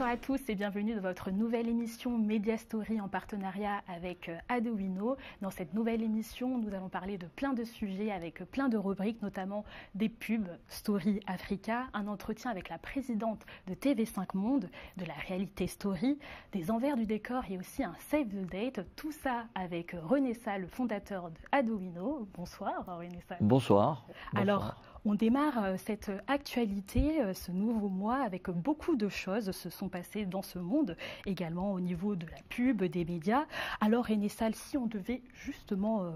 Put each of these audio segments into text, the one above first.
à tous et bienvenue dans votre nouvelle émission Media Story en partenariat avec Adowino. Dans cette nouvelle émission, nous allons parler de plein de sujets avec plein de rubriques, notamment des pubs, Story Africa, un entretien avec la présidente de TV5 Monde, de la réalité Story, des envers du décor et aussi un Save the Date. Tout ça avec René Sall, le fondateur de Adowino. Bonsoir René Sall. Bonsoir. Alors, on démarre cette actualité, ce nouveau mois, avec beaucoup de choses se sont passées dans ce monde, également au niveau de la pub, des médias. Alors, René Sall, si on devait justement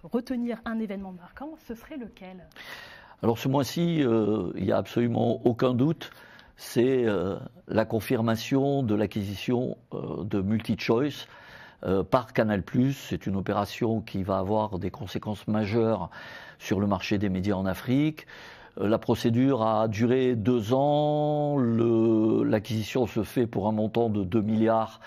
retenir un événement marquant, ce serait lequel? Alors, ce mois-ci, il n'y a absolument aucun doute, c'est la confirmation de l'acquisition de MultiChoice par Canal+. C'est une opération qui va avoir des conséquences majeures sur le marché des médias en Afrique. La procédure a duré 2 ans. L'acquisition se fait pour un montant de 2 milliards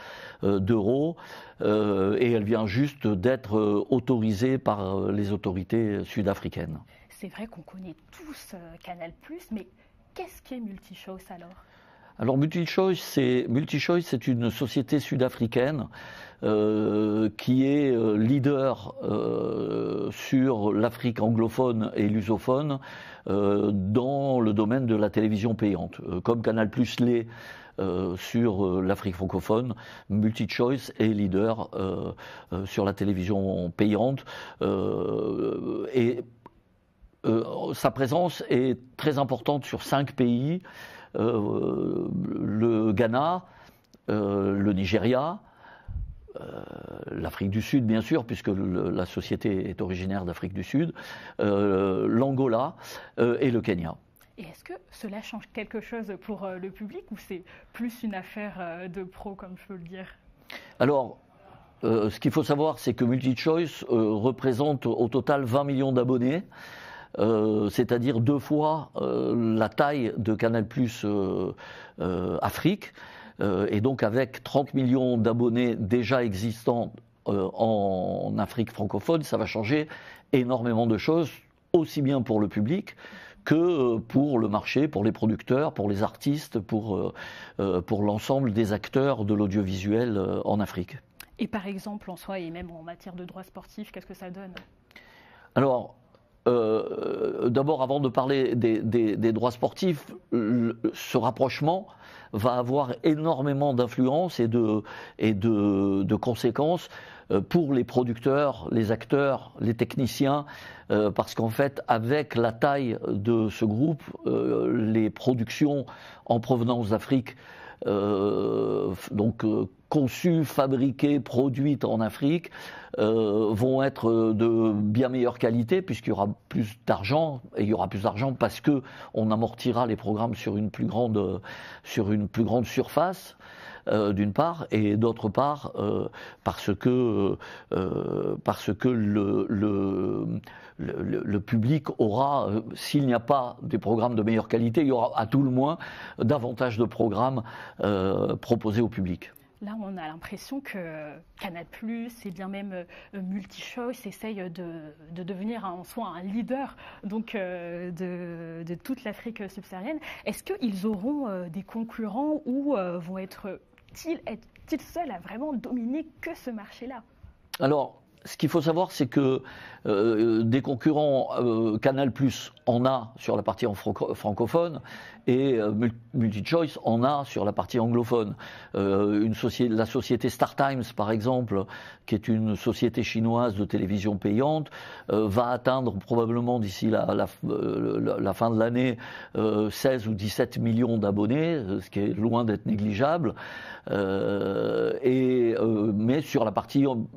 d'euros et elle vient juste d'être autorisée par les autorités sud-africaines. C'est vrai qu'on connaît tous Canal+, mais qu'est-ce qu'est MultiChoice alors ? Alors MultiChoice, c'est une société sud-africaine qui est leader sur l'Afrique anglophone et lusophone dans le domaine de la télévision payante. Comme Canal+ l'est sur l'Afrique francophone, MultiChoice est leader sur la télévision payante et sa présence est très importante sur 5 pays. Le Ghana, le Nigeria, l'Afrique du Sud bien sûr, puisque la société est originaire d'Afrique du Sud, l'Angola et le Kenya. Et est-ce que cela change quelque chose pour le public ou c'est plus une affaire de pro, comme je peux le dire? Alors, ce qu'il faut savoir, c'est que MultiChoice représente au total 20 millions d'abonnés. C'est-à-dire 2 fois la taille de Canal+ Afrique, et donc avec 30 millions d'abonnés déjà existants en Afrique francophone, ça va changer énormément de choses, aussi bien pour le public que pour le marché, pour les producteurs, pour les artistes, pour l'ensemble des acteurs de l'audiovisuel en Afrique. Et par exemple en soi, et même en matière de droits sportifs, qu'est-ce que ça donne? Alors, d'abord, avant de parler des droits sportifs, ce rapprochement va avoir énormément d'influence et de conséquences pour les producteurs, les acteurs, les techniciens, parce qu'en fait, avec la taille de ce groupe, les productions en provenance d'Afrique, conçues, fabriquées, produites en Afrique, vont être de bien meilleure qualité puisqu'il y aura plus d'argent, et il y aura plus d'argent parce que on amortira les programmes sur une plus grande surface. D'une part, et d'autre part parce que le public aura, s'il n'y a pas des programmes de meilleure qualité, il y aura à tout le moins davantage de programmes proposés au public. Là, on a l'impression que Canal+, et bien même MultiChoice essayent de devenir en soi un leader donc, de toute l'Afrique subsaharienne. Est-ce qu'ils auront des concurrents ou vont être-ils seuls à vraiment dominer que ce marché-là? Alors, ce qu'il faut savoir, c'est que des concurrents, Canal+ en a sur la partie francophone et MultiChoice en a sur la partie anglophone. La société StarTimes, par exemple, qui est une société chinoise de télévision payante, va atteindre probablement d'ici la fin de l'année 16 ou 17 millions d'abonnés, ce qui est loin d'être négligeable, mais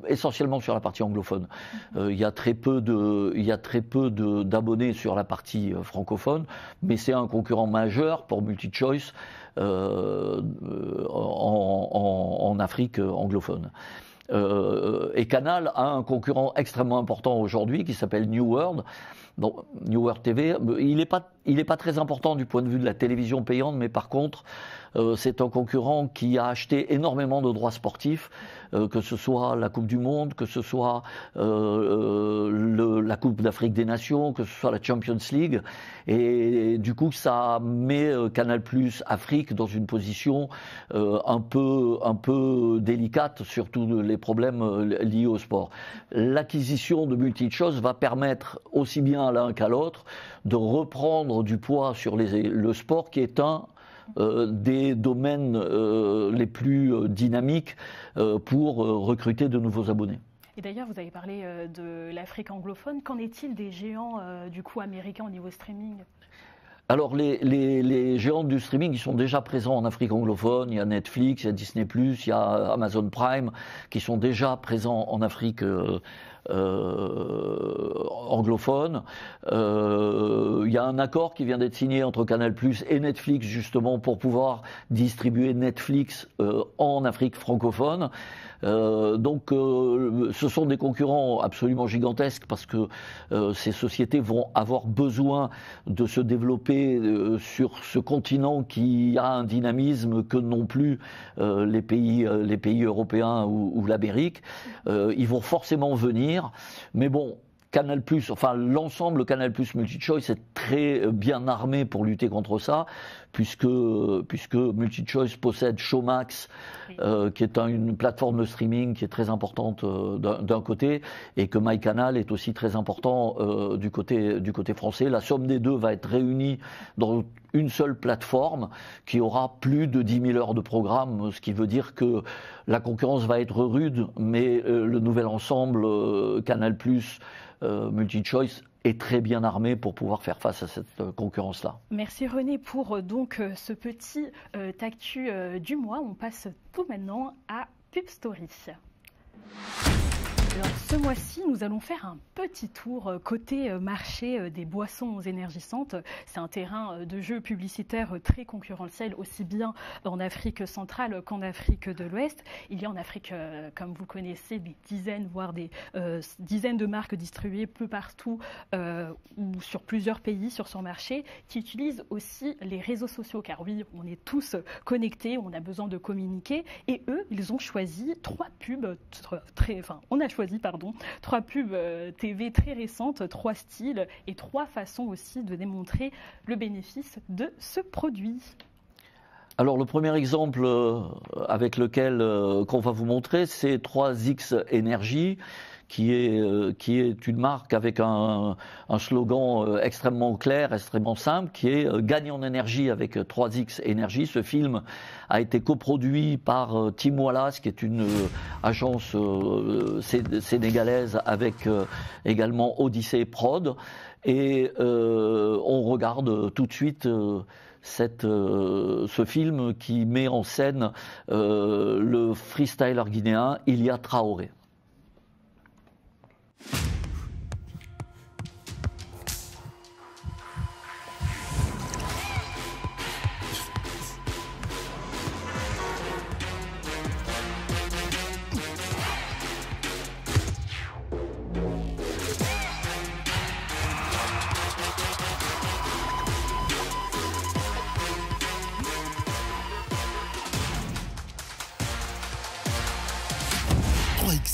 essentiellement sur la partie anglophone. Il y a très peu d'abonnés sur la partie francophone, mais c'est un concurrent majeur pour MultiChoice en Afrique anglophone. Et Canal a un concurrent extrêmement important aujourd'hui qui s'appelle New World, Donc, New World TV, il n'est pas très important du point de vue de la télévision payante, mais par contre, c'est un concurrent qui a acheté énormément de droits sportifs, que ce soit la Coupe du Monde, que ce soit la Coupe d'Afrique des Nations, que ce soit la Champions League. Et du coup, ça met Canal+ Afrique dans une position un peu délicate, surtout les problèmes liés au sport. L'acquisition de MultiChoice va permettre aussi bien à l'un qu'à l'autre de reprendre du poids sur le sport, qui est un des domaines les plus dynamiques pour recruter de nouveaux abonnés. Et d'ailleurs, vous avez parlé de l'Afrique anglophone. Qu'en est-il des géants du coup américains au niveau streaming ? Alors les géants du streaming, ils sont déjà présents en Afrique anglophone. Il y a Netflix, il y a Disney+, il y a Amazon Prime, qui sont déjà présents en Afrique anglophone. Il y a un accord qui vient d'être signé entre Canal+ et Netflix, justement pour pouvoir distribuer Netflix en Afrique francophone. Donc ce sont des concurrents absolument gigantesques, parce que ces sociétés vont avoir besoin de se développer sur ce continent qui a un dynamisme que n'ont plus les pays européens ou l'Amérique. Ils vont forcément venir, mais bon, Canal+, enfin l'ensemble Canal+ MultiChoice est très bien armé pour lutter contre ça, puisque MultiChoice possède Showmax, qui est une plateforme de streaming qui est très importante d'un côté, et que MyCanal est aussi très important du côté français. La somme des deux va être réunie dans une seule plateforme qui aura plus de 10 000 heures de programme, ce qui veut dire que la concurrence va être rude, mais le nouvel ensemble Canal+, MultiChoice est très bien armé pour pouvoir faire face à cette concurrence-là. Merci René pour donc ce petit actu du mois. On passe tout maintenant à Pub Story. Alors, ce mois-ci, nous allons faire un petit tour côté marché des boissons énergisantes. C'est un terrain de jeu publicitaire très concurrentiel, aussi bien en Afrique centrale qu'en Afrique de l'Ouest. Il y a en Afrique, comme vous connaissez, des dizaines, voire des dizaines de marques distribuées peu partout ou sur plusieurs pays sur son marché, qui utilisent aussi les réseaux sociaux. Car oui, on est tous connectés, on a besoin de communiquer. Et eux, ils ont choisi trois pubs trois pubs TV très récentes, 3 styles et 3 façons aussi de démontrer le bénéfice de ce produit. Alors le premier exemple avec lequel qu'on va vous montrer, c'est 3X Energy, qui est une marque avec un slogan extrêmement clair, extrêmement simple, qui est « Gagne en énergie avec 3X Energy ». Ce film a été coproduit par Team Wallace, qui est une agence sénégalaise, avec également Odyssey Prod. Et on regarde tout de suite ce film qui met en scène le freestyler guinéen Ilia Traoré.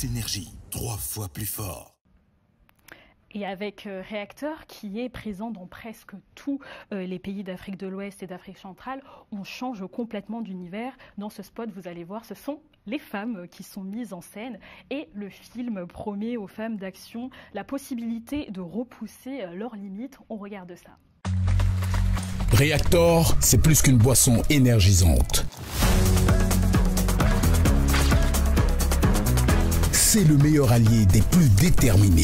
Énergie, 3 fois plus fort. Et avec Réacteur, qui est présent dans presque tous les pays d'Afrique de l'Ouest et d'Afrique centrale, on change complètement d'univers. Dans ce spot, vous allez voir, ce sont les femmes qui sont mises en scène, et le film promet aux femmes d'action la possibilité de repousser leurs limites. On regarde ça. Réacteur, c'est plus qu'une boisson énergisante. C'est le meilleur allié des plus déterminés.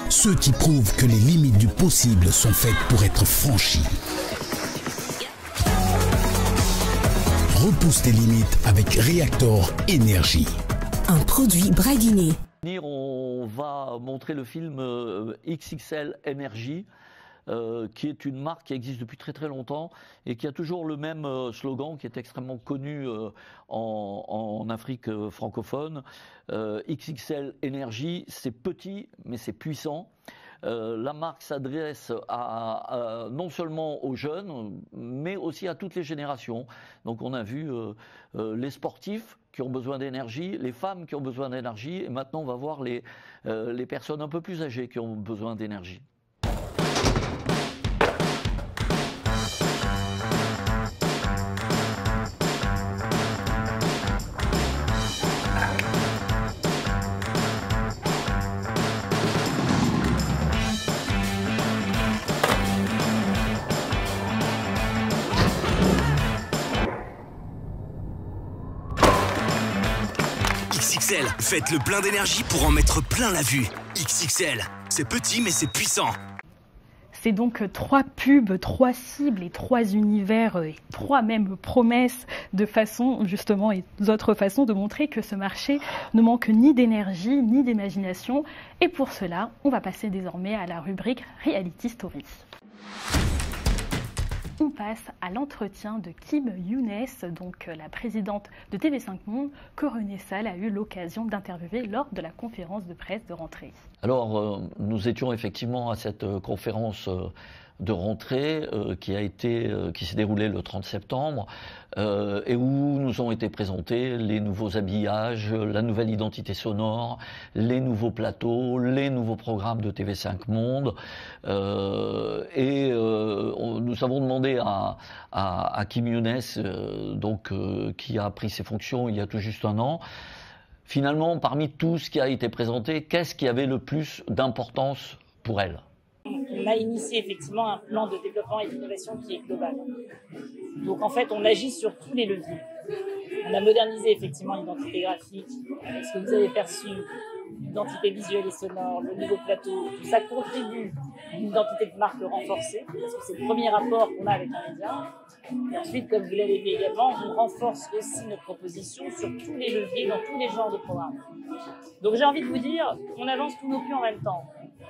Ceux qui prouvent que les limites du possible sont faites pour être franchies. Repousse tes limites avec Réacteur Énergie. Un produit Bradiné. On va montrer le film XXL Energy, qui est une marque qui existe depuis très très longtemps et qui a toujours le même slogan qui est extrêmement connu en Afrique francophone. XXL Énergie, c'est petit mais c'est puissant. La marque s'adresse non seulement aux jeunes, mais aussi à toutes les générations. Donc on a vu les sportifs qui ont besoin d'énergie, les femmes qui ont besoin d'énergie, et maintenant on va voir les personnes un peu plus âgées qui ont besoin d'énergie. XXL, faites le plein d'énergie pour en mettre plein la vue. XXL, c'est petit mais c'est puissant. C'est donc 3 pubs, 3 cibles et 3 univers et 3 mêmes promesses de façon justement et d'autres façons de montrer que ce marché ne manque ni d'énergie ni d'imagination. Et pour cela, on va passer désormais à la rubrique Reality Story. On passe à l'entretien de Kim Younes, donc la présidente de TV5 Monde, que René Salle a eu l'occasion d'interviewer lors de la conférence de presse de rentrée. Alors, nous étions effectivement à cette conférence de rentrée qui s'est déroulée le 30 septembre et où nous ont été présentés les nouveaux habillages, la nouvelle identité sonore, les nouveaux plateaux, les nouveaux programmes de TV5 Monde nous avons demandé à Kim Younes, qui a pris ses fonctions il y a tout juste un an, finalement parmi tout ce qui a été présenté, qu'est-ce qui avait le plus d'importance pour elle ? On a initié effectivement un plan de développement et d'innovation qui est global. Donc en fait, on agit sur tous les leviers. On a modernisé effectivement l'identité graphique, avec ce que vous avez perçu, l'identité visuelle et sonore, le nouveau plateau. Tout ça contribue à une identité de marque renforcée, parce que c'est le premier rapport qu'on a avec un média. Et ensuite, comme vous l'avez vu également, on renforce aussi notre proposition sur tous les leviers, dans tous les genres de programmes. Donc j'ai envie de vous dire, on avance tous nos pieds en même temps.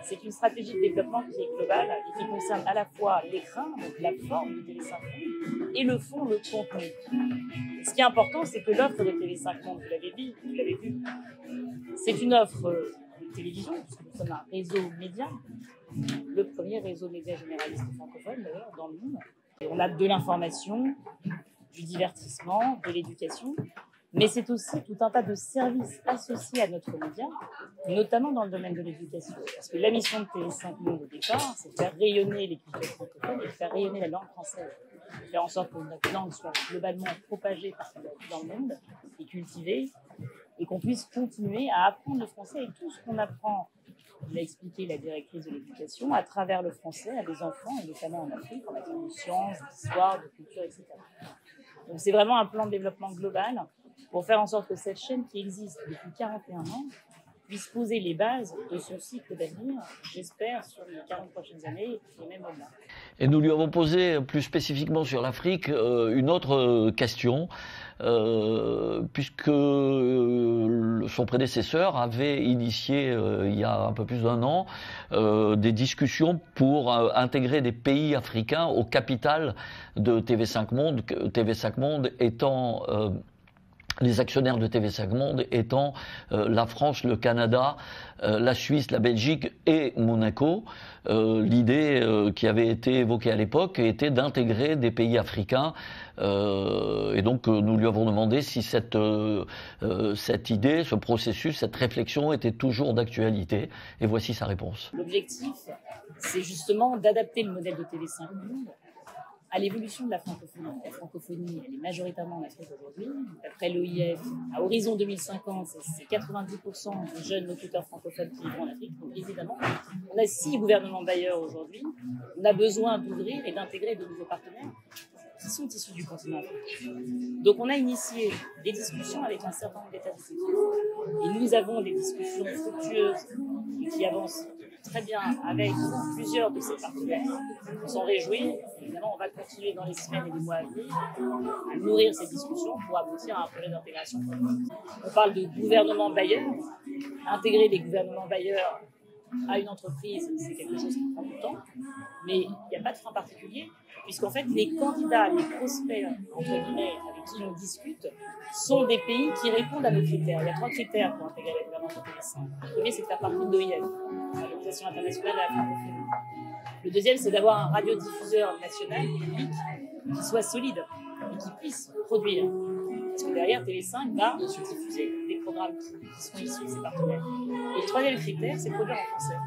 C'est une stratégie de développement qui est globale et qui concerne à la fois l'écran, donc la forme de TV5 Monde, et le fond, le contenu. Ce qui est important, c'est que l'offre de TV5 Monde, vous l'avez vu, c'est une offre de télévision, puisque nous sommes un réseau média, le premier réseau média généraliste francophone d'ailleurs dans le monde. Et on a de l'information, du divertissement, de l'éducation, mais c'est aussi tout un tas de services associés à notre média, notamment dans le domaine de l'éducation. Parce que la mission de TV5 Monde au départ, c'est de faire rayonner les cultures francophones et de faire rayonner la langue française. De faire en sorte que notre langue soit globalement propagée partout dans le monde et cultivée, et qu'on puisse continuer à apprendre le français et tout ce qu'on apprend, l'a expliqué la directrice de l'éducation, à travers le français à des enfants, et notamment en Afrique, en matière de sciences, d'histoire, de culture, etc. Donc c'est vraiment un plan de développement global pour faire en sorte que cette chaîne qui existe depuis 41 ans puisse poser les bases de son cycle d'avenir, j'espère, sur les 40 prochaines années et même au-delà. Et nous lui avons posé plus spécifiquement sur l'Afrique une autre question, puisque son prédécesseur avait initié il y a un peu plus d'1 an des discussions pour intégrer des pays africains au capital de TV5 Monde, TV5 Monde étant... les actionnaires de TV5 Monde étant la France, le Canada, la Suisse, la Belgique et Monaco. L'idée qui avait été évoquée à l'époque était d'intégrer des pays africains. Et donc nous lui avons demandé si cette idée, ce processus, cette réflexion était toujours d'actualité. Et voici sa réponse. L'objectif, c'est justement d'adapter le modèle de TV5 Monde à l'évolution de la francophonie. La francophonie, elle est majoritairement en Afrique aujourd'hui. D'après l'OIF, à horizon 2050, c'est 90% de jeunes locuteurs francophones qui vivront en Afrique. Donc évidemment, on a 6 gouvernements bailleurs aujourd'hui. On a besoin d'ouvrir et d'intégrer de nouveaux partenaires qui sont issus du continent africain. Donc on a initié des discussions avec un certain nombre d'États de et nous avons des discussions fructueuses et qui avancent très bien avec plusieurs de ces partenaires. On s'en réjouit. Évidemment, on va continuer dans les semaines et les mois à venir à nourrir ces discussions pour aboutir à un projet d'intégration. On parle de gouvernement bailleur. Intégrer des gouvernements bailleurs à une entreprise, c'est quelque chose qui prend du temps. Mais il n'y a pas de frein particulier, puisqu'en fait, les candidats, les prospects, entre guillemets, avec qui on discute, sont des pays qui répondent à nos critères. Il y a 3 critères pour intégrer la gouvernance de TV5. Le premier, c'est de faire partie de l'OIF, l'Organisation internationale de la francophonie. Le deuxième, c'est d'avoir un radiodiffuseur national, public, qui soit solide et qui puisse produire. Parce que derrière, TV5 va diffuser des programmes qui sont issus de ses partenaires. Et le troisième critère, c'est de produire en français.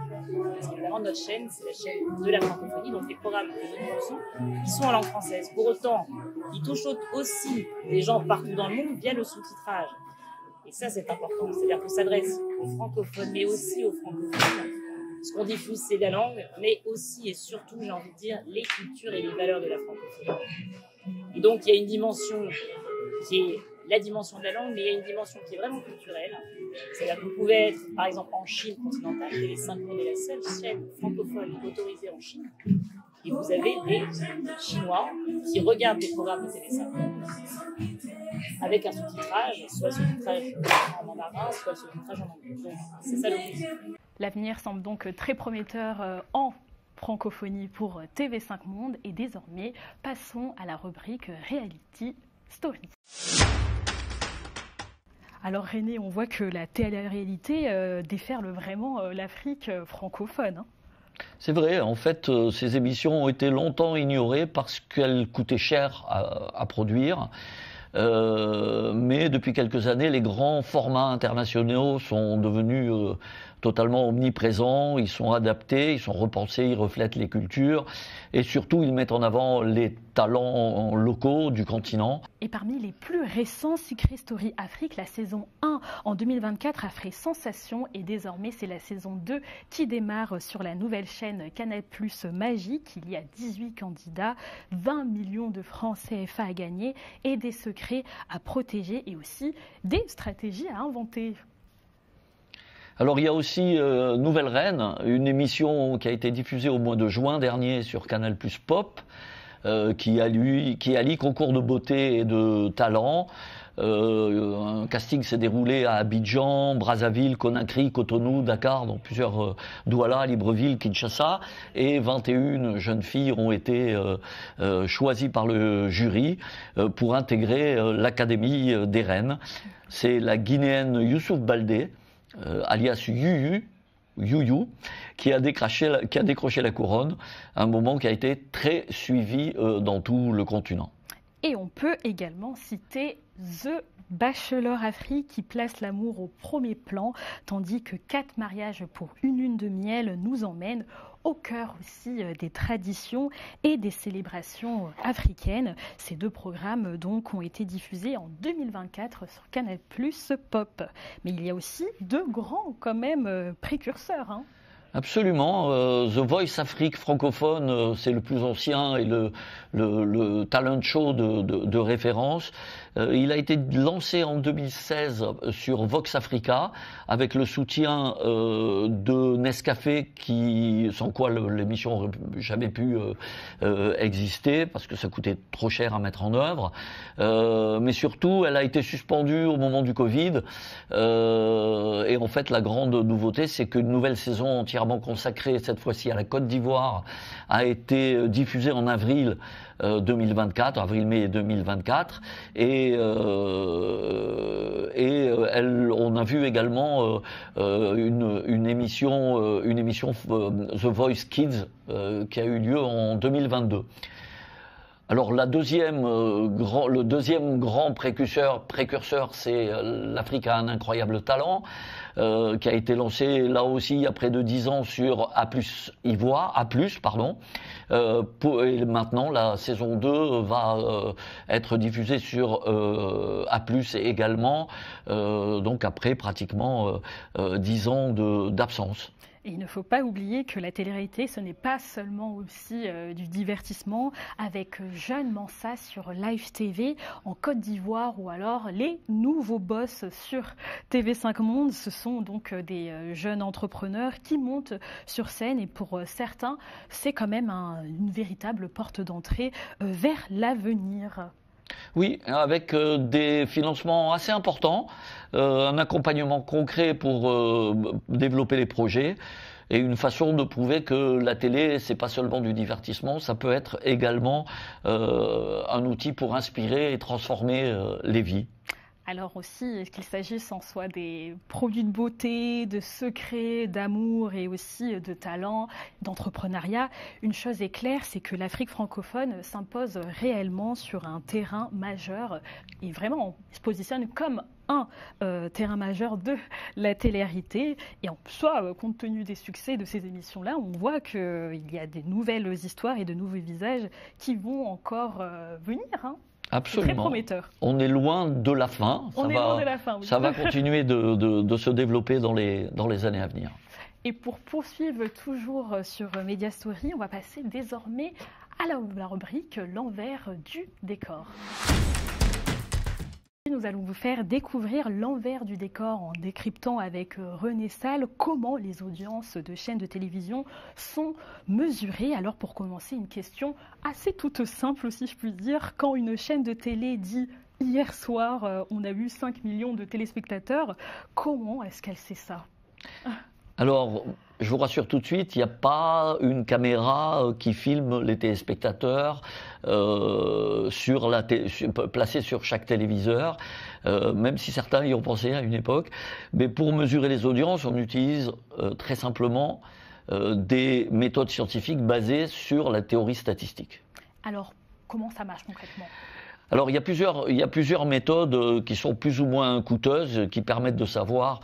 Parce qu'évidemment, notre chaîne, c'est la chaîne de la francophonie, donc les programmes que nous produisons, ils sont en langue française. Pour autant, ils touchent aussi des gens partout dans le monde via le sous-titrage. Et ça, c'est important. C'est-à-dire qu'on s'adresse aux francophones, mais aussi aux francophones. Ce qu'on diffuse, c'est la langue, mais aussi et surtout, j'ai envie de dire, les cultures et les valeurs de la francophonie. Et donc, il y a une dimension qui est la dimension de la langue, mais il y a une dimension qui est vraiment culturelle. C'est-à-dire que vous pouvez être, par exemple, en Chine continentale, TV5 Monde est la seule chaîne francophone autorisée en Chine, et vous avez des Chinois qui regardent des programmes de TV5 avec un sous-titrage, soit sous-titrage en mandarin, soit sous-titrage en anglais. Donc, c'est ça l'objectif. L'avenir semble donc très prometteur en francophonie pour TV5 Monde, et désormais, passons à la rubrique Reality Story. Alors René, on voit que la télé-réalité déferle vraiment l'Afrique francophone. Hein. C'est vrai, en fait, ces émissions ont été longtemps ignorées parce qu'elles coûtaient cher à produire. Mais depuis quelques années, les grands formats internationaux sont devenus totalement omniprésents, ils sont adaptés, ils sont repensés, ils reflètent les cultures et surtout ils mettent en avant les talents locaux du continent. Et parmi les plus récents Secret Story Afrique, la saison 1 en 2024 a fait sensation et désormais c'est la saison 2 qui démarre sur la nouvelle chaîne Canal+ Magique. Il y a 18 candidats, 20 millions de francs CFA à gagner et des secrets à protéger et aussi des stratégies à inventer. Alors il y a aussi Nouvelle Reine, une émission qui a été diffusée au mois de juin dernier sur Canal+ Pop, qui allie concours de beauté et de talent. Un casting s'est déroulé à Abidjan, Brazzaville, Conakry, Cotonou, Dakar, donc plusieurs Douala, Libreville, Kinshasa, et 21 jeunes filles ont été choisies par le jury pour intégrer l'Académie des Reines. C'est la Guinéenne Youssouf Baldé, alias Youyou, qui a décroché la couronne, un moment qui a été très suivi dans tout le continent. Et on peut également citer The Bachelor Afrique qui place l'amour au premier plan, tandis que 4 mariages pour une lune de miel nous emmènent au cœur aussi des traditions et des célébrations africaines. Ces 2 programmes donc ont été diffusés en 2024 sur Canal+ Pop. Mais il y a aussi 2 grands quand même précurseurs. Hein. Absolument. The Voice Afrique francophone, c'est le plus ancien et le talent show de référence. Il a été lancé en 2016 sur Vox Africa avec le soutien de Nescafé, sans quoi l'émission n'aurait jamais pu exister parce que ça coûtait trop cher à mettre en œuvre. Mais surtout, elle a été suspendue au moment du Covid. Et en fait, la grande nouveauté, c'est qu'une nouvelle saison entièrement consacrée cette fois-ci à la Côte d'Ivoire a été diffusée en avril 2024, avril-mai 2024, et on a vu également une émission The Voice Kids qui a eu lieu en 2022. Alors le deuxième grand précurseur, c'est l'Afrique a un incroyable talent, qui a été lancé là aussi il y a près de 10 ans sur A+, et maintenant la saison 2 va être diffusée sur A+, également, donc après pratiquement 10 ans d'absence. Et il ne faut pas oublier que la télé-réalité, ce n'est pas seulement aussi du divertissement, avec Jeune Mansa sur Live TV en Côte d'Ivoire, ou alors les nouveaux boss sur TV5 Monde. Ce sont donc des jeunes entrepreneurs qui montent sur scène et pour certains, c'est quand même une véritable porte d'entrée vers l'avenir. Oui, avec des financements assez importants, un accompagnement concret pour développer les projets et une façon de prouver que la télé, c'est pas seulement du divertissement, ça peut être également un outil pour inspirer et transformer les vies. Alors aussi, qu'il s'agisse en soi des produits de beauté, de secrets, d'amour et aussi de talent, d'entrepreneuriat, une chose est claire, c'est que l'Afrique francophone s'impose réellement sur un terrain majeur et vraiment se positionne comme un terrain majeur de la télé-réalité. Et en soi, compte tenu des succès de ces émissions-là, on voit qu'il y a des nouvelles histoires et de nouveaux visages qui vont encore venir, hein. Absolument. Très prometteur. On est loin de la fin. Loin de la fin, oui. Ça va continuer de se développer dans les années à venir. Et pour poursuivre toujours sur Media Story, on va passer désormais à la rubrique L'envers du décor. Nous allons vous faire découvrir l'envers du décor en décryptant avec René Salle comment les audiences de chaînes de télévision sont mesurées. Alors pour commencer, une question assez toute simple, si je puis dire. Quand une chaîne de télé dit « hier soir, on a eu 5 millions de téléspectateurs », comment est-ce qu'elle sait ça ? Alors, je vous rassure tout de suite, il n'y a pas une caméra qui filme les téléspectateurs placée sur chaque téléviseur, même si certains y ont pensé à une époque. Mais pour mesurer les audiences, on utilise très simplement des méthodes scientifiques basées sur la théorie statistique. Alors, comment ça marche concrètement ? Alors, il y a plusieurs méthodes qui sont plus ou moins coûteuses, qui permettent de savoir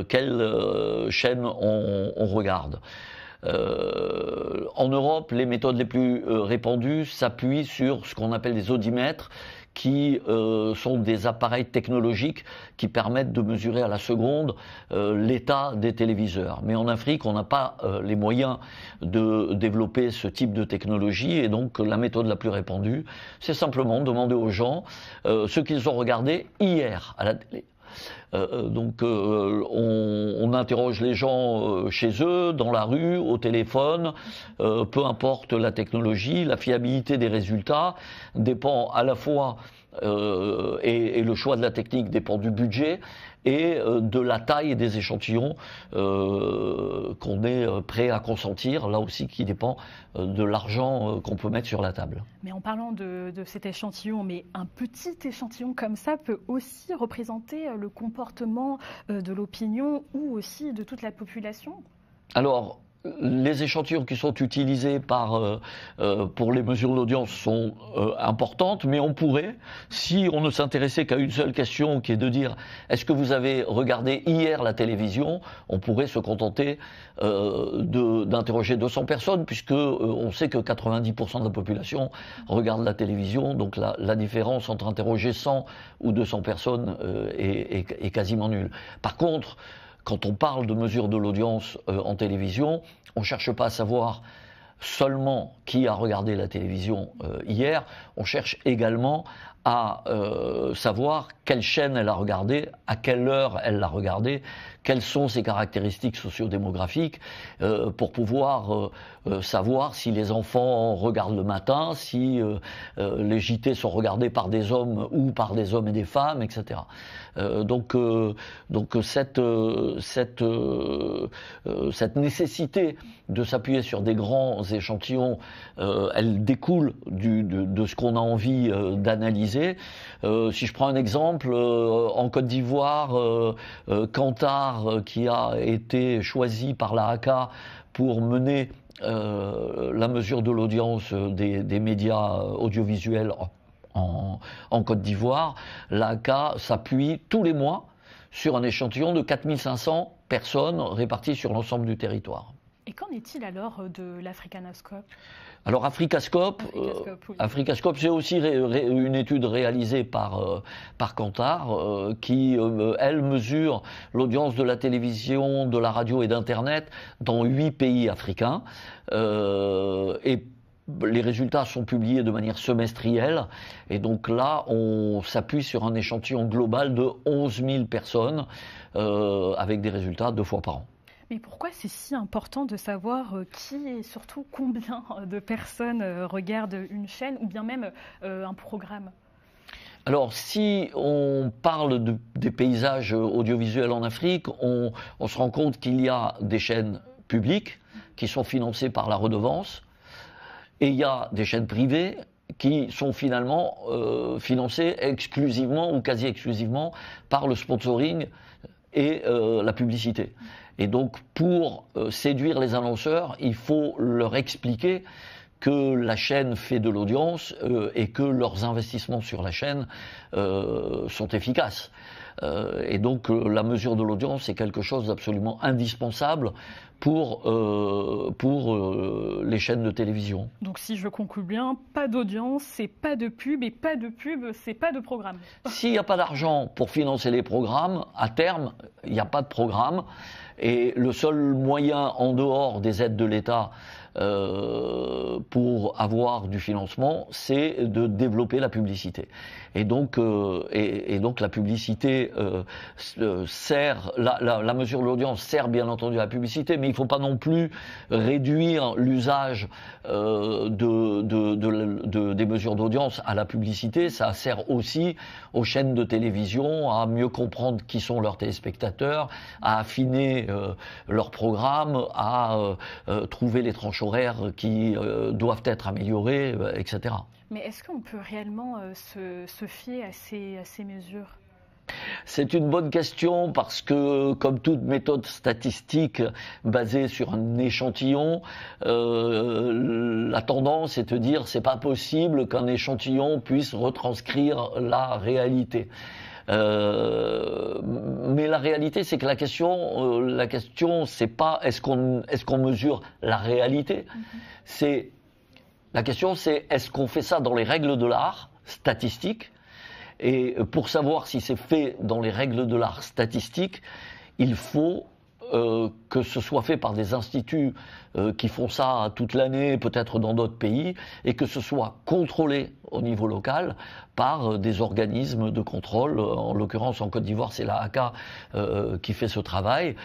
quelle chaîne on regarde. En Europe, les méthodes les plus répandues s'appuient sur ce qu'on appelle des audimètres, qui sont des appareils technologiques qui permettent de mesurer à la seconde l'état des téléviseurs. Mais en Afrique, on n'a pas les moyens de développer ce type de technologie, et donc la méthode la plus répandue, c'est simplement demander aux gens ce qu'ils ont regardé hier à la télé. On interroge les gens chez eux, dans la rue, au téléphone, peu importe la technologie, la fiabilité des résultats dépend à la fois, et le choix de la technique dépend du budget et de la taille des échantillons qu'on est prêt à consentir, là aussi qui dépend de l'argent qu'on peut mettre sur la table. Mais en parlant de cet échantillon, mais un petit échantillon comme ça peut aussi représenter le comportement de l'opinion ou aussi de toute la population ? Alors, les échantillons qui sont utilisés pour les mesures d'audience sont importantes, mais on pourrait, si on ne s'intéressait qu'à une seule question, qui est de dire est-ce que vous avez regardé hier la télévision, on pourrait se contenter d'interroger 200 personnes, puisque on sait que 90% de la population regarde la télévision, donc la différence entre interroger 100 ou 200 personnes est quasiment nulle. Par contre, quand on parle de mesure de l'audience en télévision, on ne cherche pas à savoir seulement qui a regardé la télévision hier, on cherche également à savoir quelle chaîne elle a regardée, à quelle heure elle l'a regardée, quelles sont ses caractéristiques sociodémographiques, pour pouvoir savoir si les enfants regardent le matin, si les JT sont regardés par des hommes ou par des hommes et des femmes, etc. Donc cette nécessité de s'appuyer sur des grands échantillons, elle découle de ce qu'on a envie d'analyser. Si je prends un exemple, en Côte d'Ivoire, Kantar, qui a été choisi par la ACA pour mener la mesure de l'audience des médias audiovisuels en Côte d'Ivoire, l'ACA s'appuie tous les mois sur un échantillon de 4500 personnes réparties sur l'ensemble du territoire. Et qu'en est-il alors de l'Africanoscope ? Alors Africascope, c'est aussi une étude réalisée par Kantar, qui, elle, mesure l'audience de la télévision, de la radio et d'Internet dans 8 pays africains. Et les résultats sont publiés de manière semestrielle, et donc là, on s'appuie sur un échantillon global de 11 000 personnes, avec des résultats 2 fois par an. Mais pourquoi c'est si important de savoir qui et surtout combien de personnes regardent une chaîne ou bien même un programme ? Alors, si on parle des paysages audiovisuels en Afrique, on se rend compte qu'il y a des chaînes publiques qui sont financées par la redevance, et il y a des chaînes privées qui sont finalement financées exclusivement ou quasi exclusivement par le sponsoring et la publicité. Et donc, pour séduire les annonceurs, il faut leur expliquer que la chaîne fait de l'audience et que leurs investissements sur la chaîne sont efficaces. Et donc, la mesure de l'audience est quelque chose d'absolument indispensable pour les chaînes de télévision. Donc si je conclus bien, pas d'audience, c'est pas de pub, et pas de pub, c'est pas de programme. S'il n'y a pas d'argent pour financer les programmes, à terme, il n'y a pas de programme. Et le seul moyen, en dehors des aides de l'État, pour avoir du financement, c'est de développer la publicité. Et donc la publicité sert, la mesure de l'audience sert bien entendu à la publicité, mais il ne faut pas non plus réduire l'usage des mesures d'audience à la publicité. Ça sert aussi aux chaînes de télévision à mieux comprendre qui sont leurs téléspectateurs, à affiner leurs programmes, à trouver les tranches horaires qui doivent être améliorées, etc. Mais est-ce qu'on peut réellement se fier à ces mesures ? C'est une bonne question parce que, comme toute méthode statistique basée sur un échantillon, la tendance est de dire c'est pas possible qu'un échantillon puisse retranscrire la réalité. Mais la réalité, c'est que la question, c'est pas est-ce qu'on mesure la réalité. La question, c'est est-ce qu'on fait ça dans les règles de l'art statistique. Et pour savoir si c'est fait dans les règles de l'art statistique, il faut que ce soit fait par des instituts qui font ça toute l'année, peut-être dans d'autres pays, et que ce soit contrôlé au niveau local par des organismes de contrôle. En l'occurrence, en Côte d'Ivoire, c'est la ACA qui fait ce travail.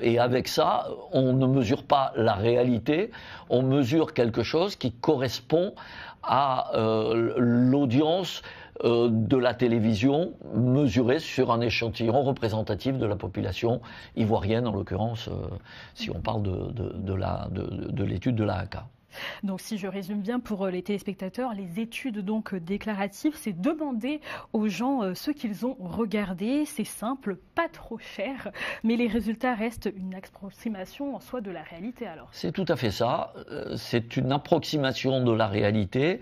Et avec ça, on ne mesure pas la réalité, on mesure quelque chose qui correspond à l'audience de la télévision mesurée sur un échantillon représentatif de la population ivoirienne, en l'occurrence, si on parle de l'étude de la ACA. Donc si je résume bien pour les téléspectateurs, les études donc déclaratives, c'est demander aux gens ce qu'ils ont regardé. C'est simple, pas trop cher, mais les résultats restent une approximation en soi de la réalité alors. C'est tout à fait ça, c'est une approximation de la réalité.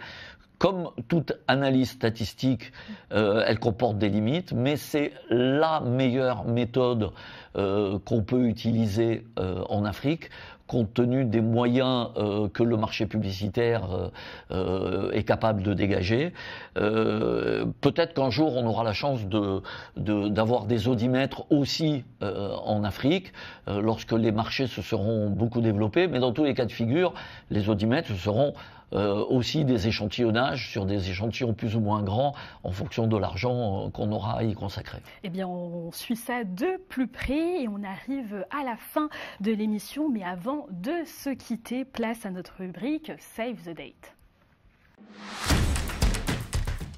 Comme toute analyse statistique, elle comporte des limites, mais c'est la meilleure méthode qu'on peut utiliser en Afrique, compte tenu des moyens que le marché publicitaire est capable de dégager. Peut-être qu'un jour, on aura la chance d'avoir des audimètres aussi en Afrique, lorsque les marchés se seront beaucoup développés, mais dans tous les cas de figure, les audimètres seront aussi des échantillonnages sur des échantillons plus ou moins grands en fonction de l'argent qu'on aura à y consacrer. Eh bien, on suit ça de plus près et on arrive à la fin de l'émission. Mais avant de se quitter, place à notre rubrique Save the Date.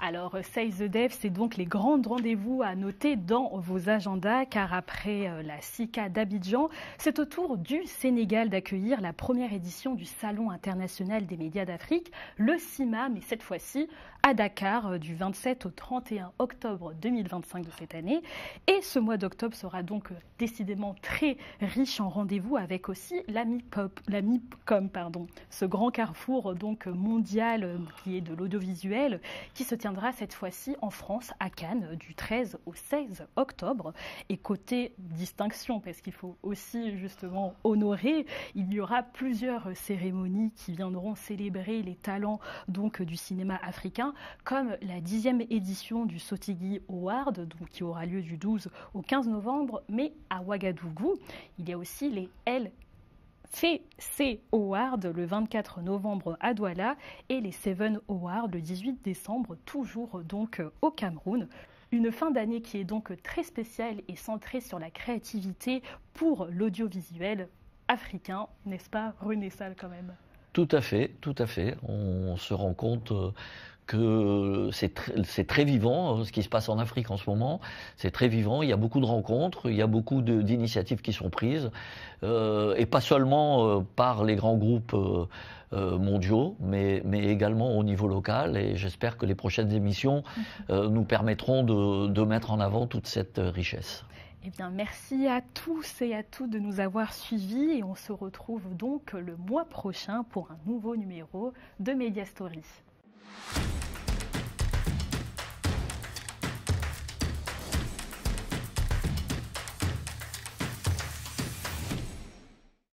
Alors, Save the Date, c'est donc les grands rendez-vous à noter dans vos agendas, car après la SICA d'Abidjan, c'est au tour du Sénégal d'accueillir la première édition du Salon international des médias d'Afrique, le CIMA, mais cette fois-ci à Dakar, du 27 au 31 octobre 2025 de cette année. Et ce mois d'octobre sera donc décidément très riche en rendez-vous, avec aussi la MIPCOM, ce grand carrefour donc mondial qui est de l'audiovisuel, qui se tiendra cette fois-ci en France, à Cannes, du 13 au 16 octobre. Et côté distinction, parce qu'il faut aussi justement honorer, il y aura plusieurs cérémonies qui viendront célébrer les talents donc du cinéma africain, comme la 10e édition du Sotigui Award, donc qui aura lieu du 12 au 15 novembre, mais à Ouagadougou. Il y a aussi les LCC Awards le 24 novembre à Douala et les Seven Awards le 18 décembre, toujours donc au Cameroun. Une fin d'année qui est donc très spéciale et centrée sur la créativité pour l'audiovisuel africain, n'est-ce pas, René Sall, quand même? Tout à fait, tout à fait. On se rend compte que c'est très vivant, ce qui se passe en Afrique en ce moment. C'est très vivant, il y a beaucoup de rencontres, il y a beaucoup d'initiatives qui sont prises, et pas seulement par les grands groupes mondiaux, mais également au niveau local. Et j'espère que les prochaines émissions nous permettront de mettre en avant toute cette richesse. Eh bien, merci à tous et à toutes de nous avoir suivis et on se retrouve donc le mois prochain pour un nouveau numéro de Media Story.